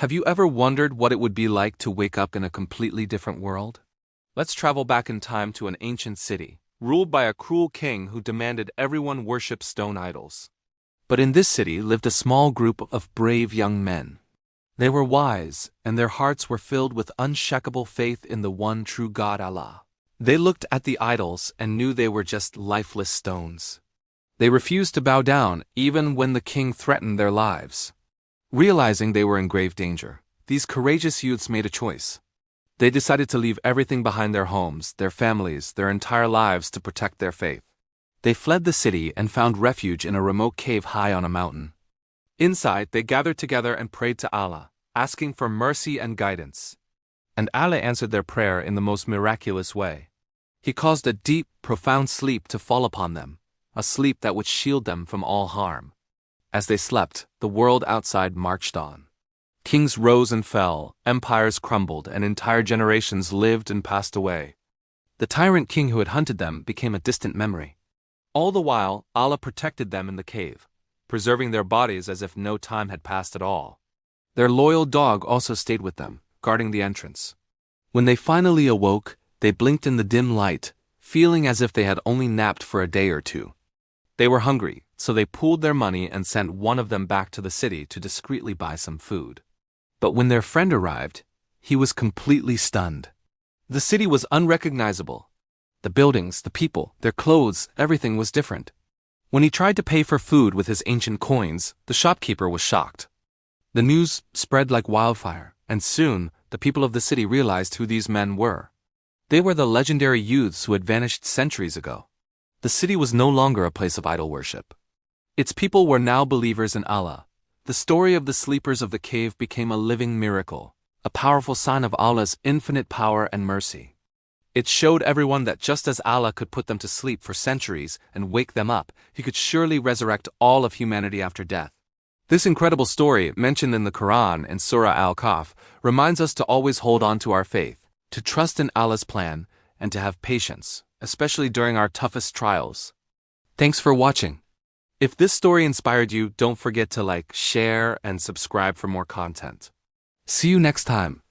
Have you ever wondered what it would be like to wake up in a completely different world? Let's travel back in time to an ancient city, ruled by a cruel king who demanded everyone worship stone idols. But in this city lived a small group of brave young men. They were wise, and their hearts were filled with unshakable faith in the one true God, Allah. They looked at the idols and knew they were just lifeless stones. They refused to bow down even when the king threatened their lives. Realizing they were in grave danger, these courageous youths made a choice. They decided to leave everything behind: their homes, their families, their entire lives, to protect their faith. They fled the city and found refuge in a remote cave high on a mountain. Inside, they gathered together and prayed to Allah, asking for mercy and guidance. And Allah answered their prayer in the most miraculous way. He caused a deep, profound sleep to fall upon them, a sleep that would shield them from all harm. As they slept, the world outside marched on. Kings rose and fell, empires crumbled, and entire generations lived and passed away. The tyrant king who had hunted them became a distant memory. All the while, Allah protected them in the cave, preserving their bodies as if no time had passed at all. Their loyal dog also stayed with them, guarding the entrance. When they finally awoke, they blinked in the dim light, feeling as if they had only napped for a day or two. They were hungry, so they pooled their money and sent one of them back to the city to discreetly buy some food. But when their friend arrived, he was completely stunned. The city was unrecognizable. The buildings, the people, their clothes, everything was different. When he tried to pay for food with his ancient coins, the shopkeeper was shocked. The news spread like wildfire, and soon the people of the city realized who these men were. They were the legendary youths who had vanished centuries ago. The city was no longer a place of idol worship. Its people were now believers in Allah. The story of the sleepers of the cave became a living miracle, a powerful sign of Allah's infinite power and mercy. It showed everyone that just as Allah could put them to sleep for centuries and wake them up, He could surely resurrect all of humanity after death. This incredible story, mentioned in the Quran and Surah Al Kahf, reminds us to always hold on to our faith, to trust in Allah's plan, and to have patience, especially during our toughest trials. Thanks for watching. If this story inspired you, don't forget to like, share, and subscribe for more content. See you next time.